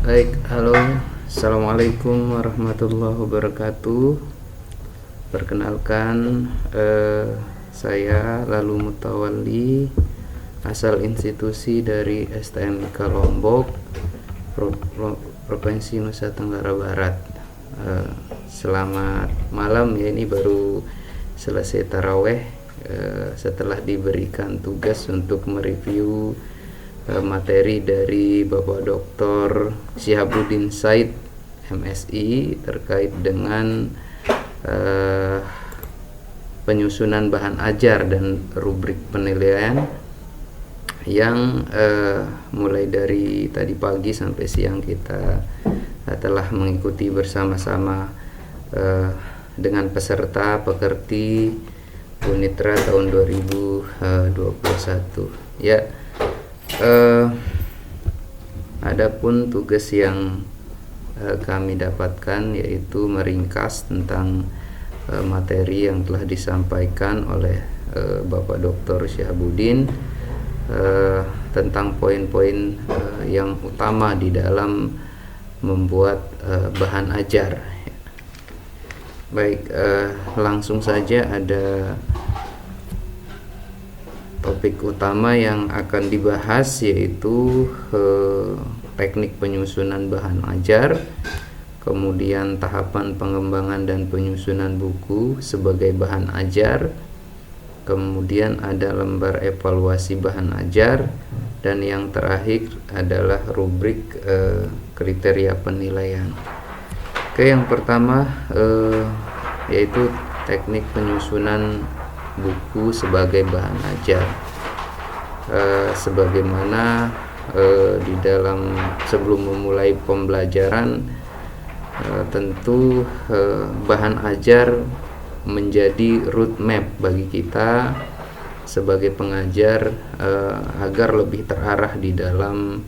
Baik, halo, assalamualaikum warahmatullahi wabarakatuh. Perkenalkan, saya Lalu Mutawalli, asal institusi dari STMIK Lombok, Provinsi Nusa Tenggara Barat. Selamat malam ya, ini baru selesai taraweh, setelah diberikan tugas untuk mereview materi dari Bapak Dr. Syihabuddin Said MSI terkait dengan penyusunan bahan ajar dan rubrik penilaian yang mulai dari tadi pagi sampai siang kita telah mengikuti bersama-sama dengan peserta pekerti Unitra tahun 2021 ya. Adapun tugas yang kami dapatkan yaitu meringkas tentang materi yang telah disampaikan oleh Bapak Dr. Syihabuddin tentang poin-poin yang utama di dalam membuat bahan ajar. Baik, langsung saja ada topik utama yang akan dibahas yaitu teknik penyusunan bahan ajar, kemudian tahapan pengembangan dan penyusunan buku sebagai bahan ajar, kemudian ada lembar evaluasi bahan ajar, dan yang terakhir adalah rubrik kriteria penilaian. Oke, yang pertama yaitu teknik penyusunan buku sebagai bahan ajar. Sebagaimana di dalam sebelum memulai pembelajaran, tentu bahan ajar menjadi roadmap bagi kita sebagai pengajar agar lebih terarah di dalam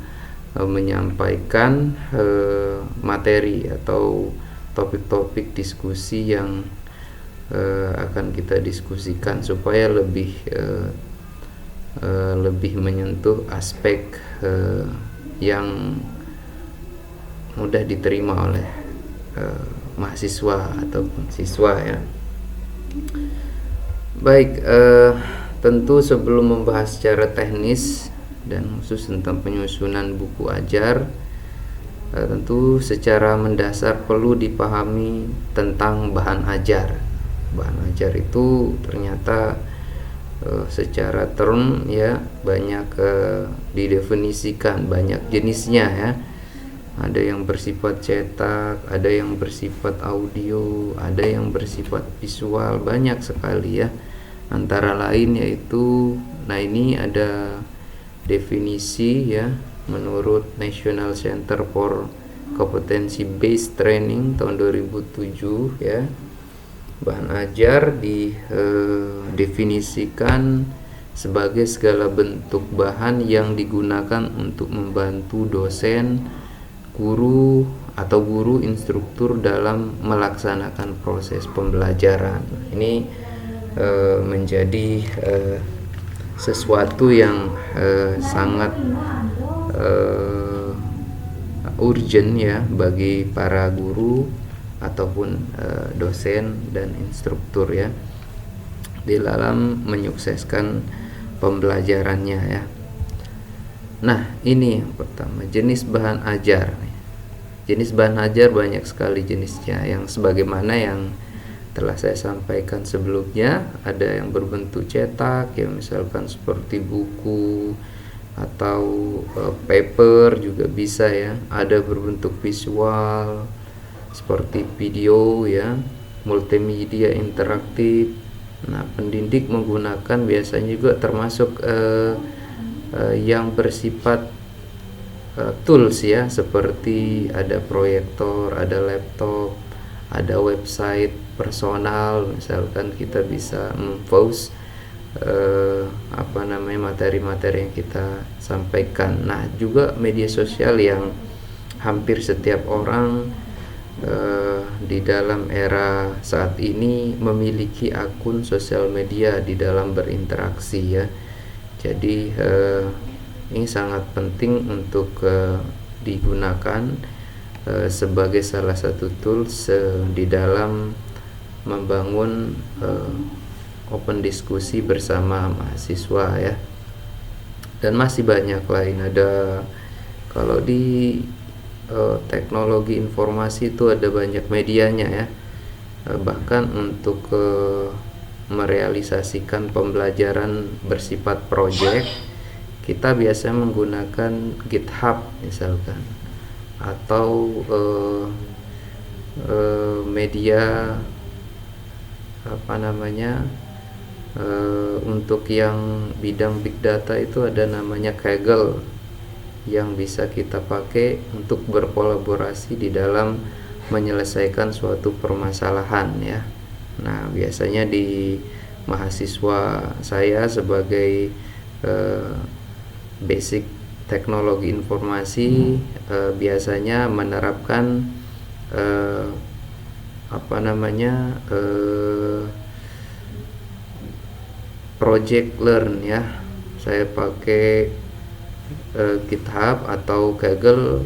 menyampaikan materi atau topik-topik diskusi yang akan kita diskusikan supaya lebih menyentuh aspek yang mudah diterima oleh mahasiswa ataupun siswa ya. Baik, tentu sebelum membahas secara teknis dan khusus tentang penyusunan buku ajar, tentu secara mendasar perlu dipahami tentang bahan ajar. Bahan ajar itu ternyata secara term ya banyak didefinisikan, banyak jenisnya ya. Ada yang bersifat cetak, ada yang bersifat audio, ada yang bersifat visual, banyak sekali ya. Antara lain yaitu, nah ini ada definisi ya menurut National Center for Competency Based Training tahun 2007 ya. Bahan ajar didefinisikan sebagai segala bentuk bahan yang digunakan untuk membantu dosen, guru atau guru instruktur dalam melaksanakan proses pembelajaran. Ini menjadi sesuatu yang sangat urgent ya bagi para guru ataupun dosen dan instruktur ya di dalam menyukseskan pembelajarannya ya. Nah, ini yang pertama, jenis bahan ajar. Jenis bahan ajar banyak sekali jenisnya, yang sebagaimana yang telah saya sampaikan sebelumnya. Ada yang berbentuk cetak ya, misalkan seperti buku atau paper juga bisa ya. Ada berbentuk visual seperti video ya, multimedia interaktif. Nah, pendidik menggunakan biasanya juga termasuk yang bersifat tools ya, seperti ada proyektor, ada laptop, ada website personal. Misalkan kita bisa mempost materi-materi yang kita sampaikan. Nah, juga media sosial yang hampir setiap orang di dalam era saat ini memiliki akun sosial media di dalam berinteraksi ya. Jadi ini sangat penting untuk digunakan sebagai salah satu tools di dalam membangun open diskusi bersama mahasiswa ya. Dan masih banyak lain, ada kalau di teknologi informasi itu ada banyak medianya ya. Bahkan untuk merealisasikan pembelajaran bersifat project, kita biasa menggunakan GitHub misalkan, atau media untuk yang bidang big data itu ada namanya Kaggle yang bisa kita pakai untuk berkolaborasi di dalam menyelesaikan suatu permasalahan ya. Nah, biasanya di mahasiswa saya sebagai basic teknologi informasi biasanya menerapkan project learn ya. Saya pakai GitHub atau Kaggle.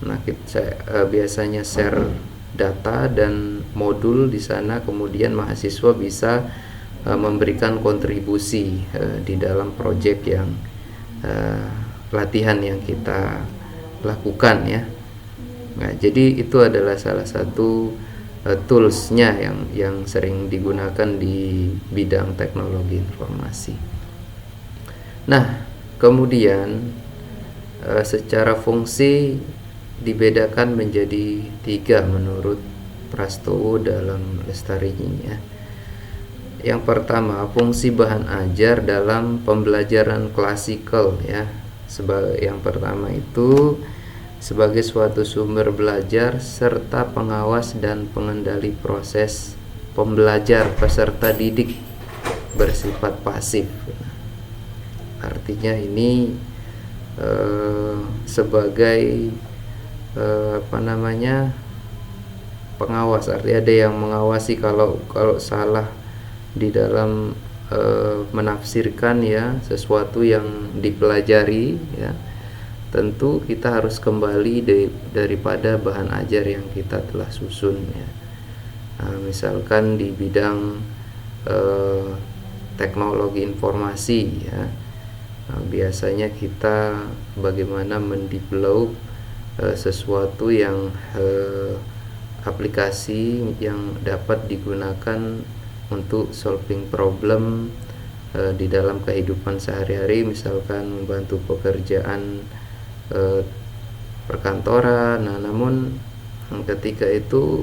Nah, saya biasanya share data dan modul di sana, kemudian mahasiswa bisa memberikan kontribusi di dalam project yang latihan yang kita lakukan ya. Nah, jadi itu adalah salah satu toolsnya yang sering digunakan di bidang teknologi informasi. Nah, kemudian secara fungsi dibedakan menjadi 3 menurut Prastowo dalam Lestarinya. Yang pertama, fungsi bahan ajar dalam pembelajaran klasikal ya. Yang pertama itu sebagai suatu sumber belajar serta pengawas dan pengendali proses pembelajar peserta didik bersifat pasif. Artinya ini sebagai pengawas, artinya ada yang mengawasi kalau salah di dalam menafsirkan ya sesuatu yang dipelajari ya. Tentu kita harus kembali daripada bahan ajar yang kita telah susun ya. Misalkan di bidang teknologi informasi ya, biasanya kita bagaimana mendevelop sesuatu yang aplikasi yang dapat digunakan untuk solving problem di dalam kehidupan sehari-hari, misalkan membantu pekerjaan perkantoran. Nah, namun ketika itu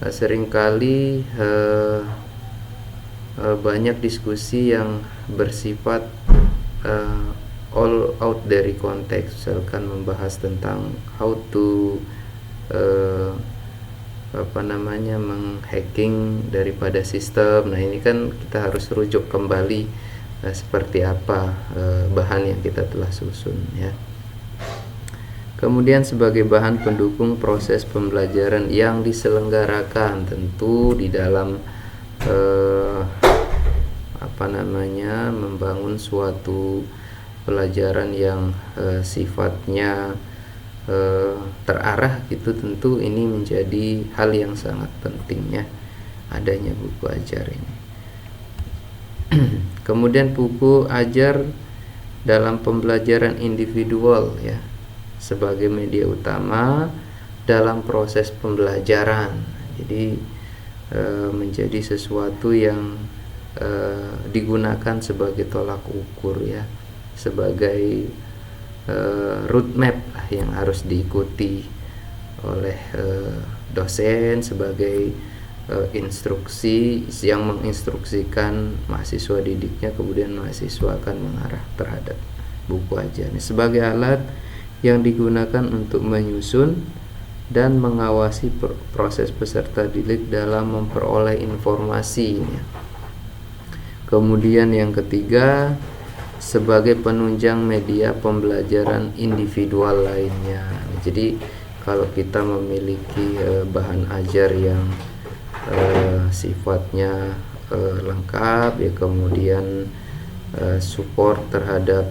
seringkali banyak diskusi yang bersifat all out dari konteks, misalkan membahas tentang how to menghacking daripada sistem. Nah, ini kan kita harus rujuk kembali seperti apa bahan yang kita telah susun ya. Kemudian sebagai bahan pendukung proses pembelajaran yang diselenggarakan, tentu di dalam membangun suatu pelajaran yang sifatnya terarah gitu, tentu ini menjadi hal yang sangat penting ya, adanya buku ajar ini. Kemudian buku ajar dalam pembelajaran individual ya, sebagai media utama dalam proses pembelajaran. Jadi menjadi sesuatu yang digunakan sebagai tolak ukur ya, sebagai roadmap yang harus diikuti oleh dosen, sebagai instruksi yang menginstruksikan mahasiswa didiknya, kemudian mahasiswa akan mengarah terhadap buku ajar ini sebagai alat yang digunakan untuk menyusun dan mengawasi proses peserta didik dalam memperoleh informasi. Kemudian yang ketiga, sebagai penunjang media pembelajaran individual lainnya. Jadi kalau kita memiliki bahan ajar yang sifatnya lengkap ya, kemudian support terhadap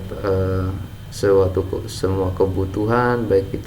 semua kebutuhan, baik itu